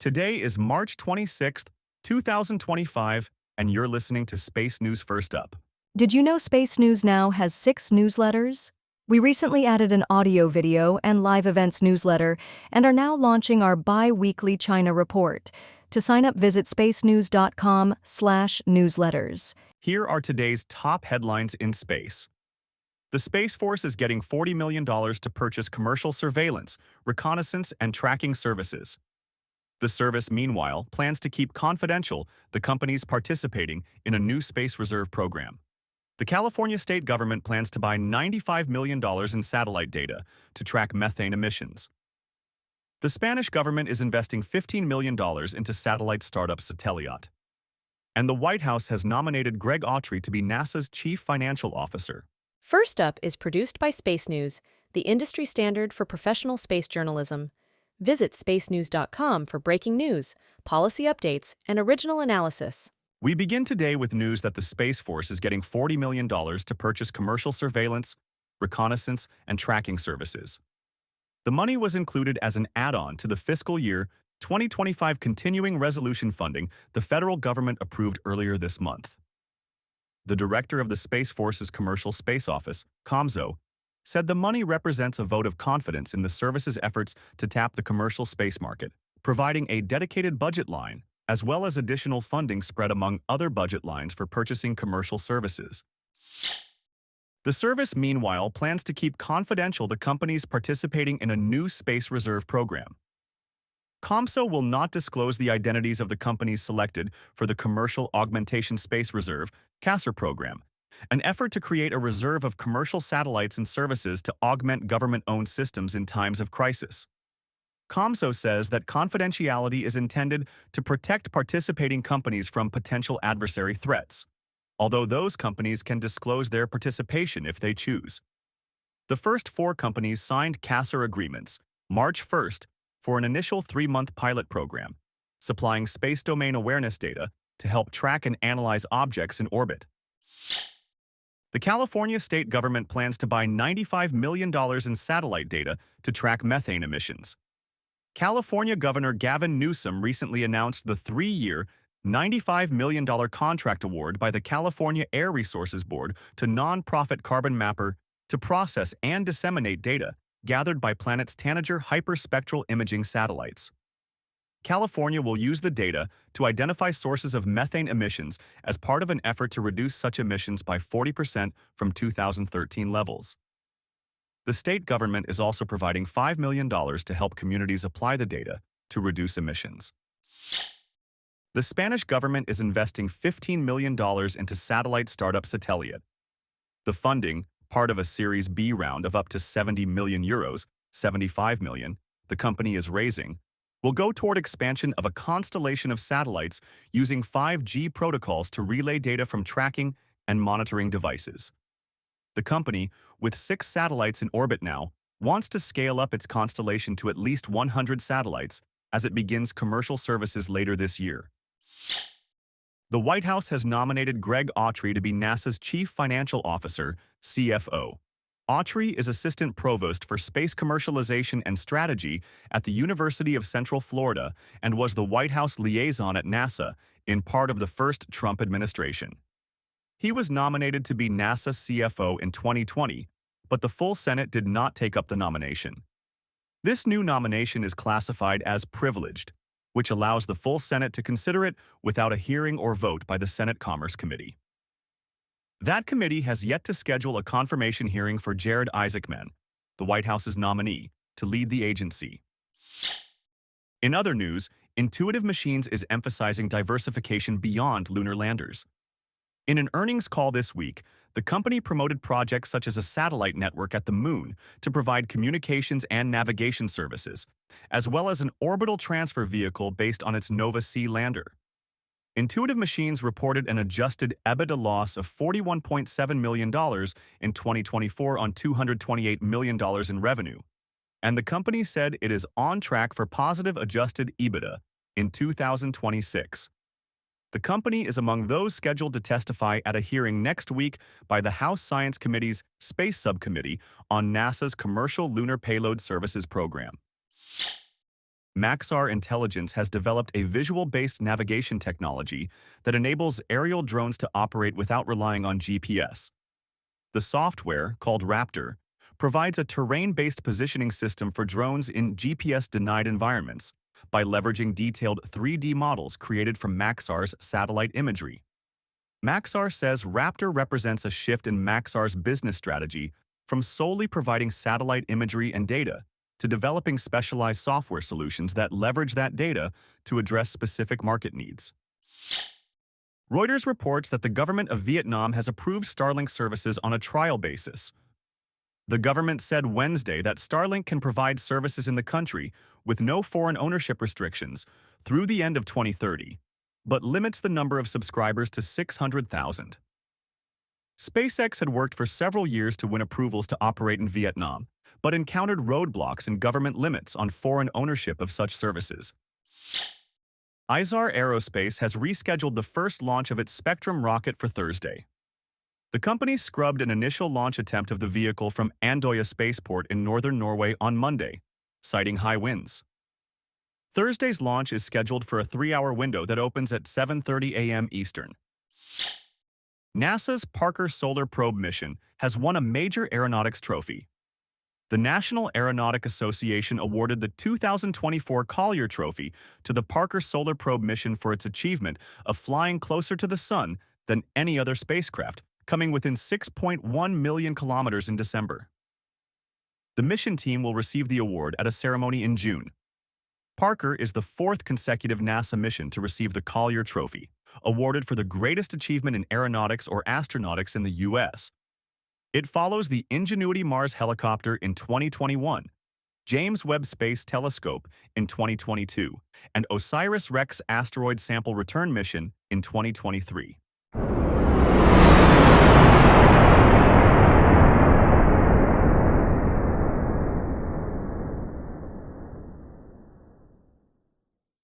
Today is March 26th, 2025, and you're listening to Space News First Up. Did you know Space News now has 6 newsletters? We recently added an audio video and live events newsletter and are now launching our bi-weekly China report. To sign up, visit spacenews.com/newsletters. Here are today's top headlines in space. The Space Force is getting $40 million to purchase commercial surveillance, reconnaissance, and tracking services. The service, meanwhile, plans to keep confidential the companies participating in a new space reserve program. The California state government plans to buy $95 million in satellite data to track methane emissions. The Spanish government is investing $15 million into satellite startup Sateliot. And the White House has nominated Greg Autry to be NASA's chief financial officer. First Up is produced by Space News, the industry standard for professional space journalism. Visit spacenews.com for breaking news, policy updates, and original analysis. We begin today with news that the Space Force is getting $40 million to purchase commercial surveillance, reconnaissance, and tracking services. The money was included as an add-on to the fiscal year 2025 continuing resolution funding the federal government approved earlier this month. The director of the Space Force's Commercial Space Office, COMSO, said the money represents a vote of confidence in the service's efforts to tap the commercial space market, providing a dedicated budget line, as well as additional funding spread among other budget lines for purchasing commercial services. The service, meanwhile, plans to keep confidential the companies participating in a new space reserve program. COMSO will not disclose the identities of the companies selected for the Commercial Augmentation Space Reserve (CASR) program, an effort to create a reserve of commercial satellites and services to augment government-owned systems in times of crisis. COMSO says that confidentiality is intended to protect participating companies from potential adversary threats, although those companies can disclose their participation if they choose. The first 4 companies signed CASR agreements March 1st for an initial 3-month pilot program, supplying space domain awareness data to help track and analyze objects in orbit. The California state government plans to buy $95 million in satellite data to track methane emissions. California Governor Gavin Newsom recently announced the 3-year, $95 million contract award by the California Air Resources Board to nonprofit Carbon Mapper to process and disseminate data gathered by Planet's Tanager hyperspectral imaging satellites. California will use the data to identify sources of methane emissions as part of an effort to reduce such emissions by 40% from 2013 levels. The state government is also providing $5 million to help communities apply the data to reduce emissions. The Spanish government is investing $15 million into satellite startup Sateliot. The funding, part of a Series B round of up to 70 million euros, 75 million, the company is raising, will go toward expansion of a constellation of satellites using 5G protocols to relay data from tracking and monitoring devices. The company, with 6 satellites in orbit now, wants to scale up its constellation to at least 100 satellites as it begins commercial services later this year. The White House has nominated Greg Autry to be NASA's chief financial officer, CFO. Autry is assistant provost for space commercialization and strategy at the University of Central Florida and was the White House liaison at NASA in part of the first Trump administration. He was nominated to be NASA CFO in 2020, but the full Senate did not take up the nomination. This new nomination is classified as privileged, which allows the full Senate to consider it without a hearing or vote by the Senate Commerce Committee. That committee has yet to schedule a confirmation hearing for Jared Isaacman, the White House's nominee, to lead the agency. In other news, Intuitive Machines is emphasizing diversification beyond lunar landers. In an earnings call this week, the company promoted projects such as a satellite network at the Moon to provide communications and navigation services, as well as an orbital transfer vehicle based on its Nova-C lander. Intuitive Machines reported an adjusted EBITDA loss of $41.7 million in 2024 on $228 million in revenue, and the company said it is on track for positive adjusted EBITDA in 2026. The company is among those scheduled to testify at a hearing next week by the House Science Committee's Space Subcommittee on NASA's Commercial Lunar Payload Services program. Maxar Intelligence has developed a visual-based navigation technology that enables aerial drones to operate without relying on GPS. The software, called Raptor, provides a terrain-based positioning system for drones in GPS-denied environments by leveraging detailed 3D models created from Maxar's satellite imagery. Maxar says Raptor represents a shift in Maxar's business strategy from solely providing satellite imagery and data to developing specialized software solutions that leverage that data to address specific market needs. Reuters reports that the government of Vietnam has approved Starlink services on a trial basis. The government said Wednesday that Starlink can provide services in the country with no foreign ownership restrictions through the end of 2030, but limits the number of subscribers to 600,000. SpaceX had worked for several years to win approvals to operate in Vietnam, but encountered roadblocks and government limits on foreign ownership of such services. Izar Aerospace has rescheduled the first launch of its Spectrum rocket for Thursday. The company scrubbed an initial launch attempt of the vehicle from Andøya Spaceport in northern Norway on Monday, citing high winds. Thursday's launch is scheduled for a 3-hour window that opens at 7:30 a.m. Eastern. NASA's Parker Solar Probe mission has won a major aeronautics trophy. The National Aeronautic Association awarded the 2024 Collier Trophy to the Parker Solar Probe mission for its achievement of flying closer to the Sun than any other spacecraft, coming within 6.1 million kilometers in December. The mission team will receive the award at a ceremony in June. Parker is the 4th consecutive NASA mission to receive the Collier Trophy, awarded for the greatest achievement in aeronautics or astronautics in the U.S. It follows the Ingenuity Mars helicopter in 2021, James Webb Space Telescope in 2022, and OSIRIS-REx asteroid sample return mission in 2023.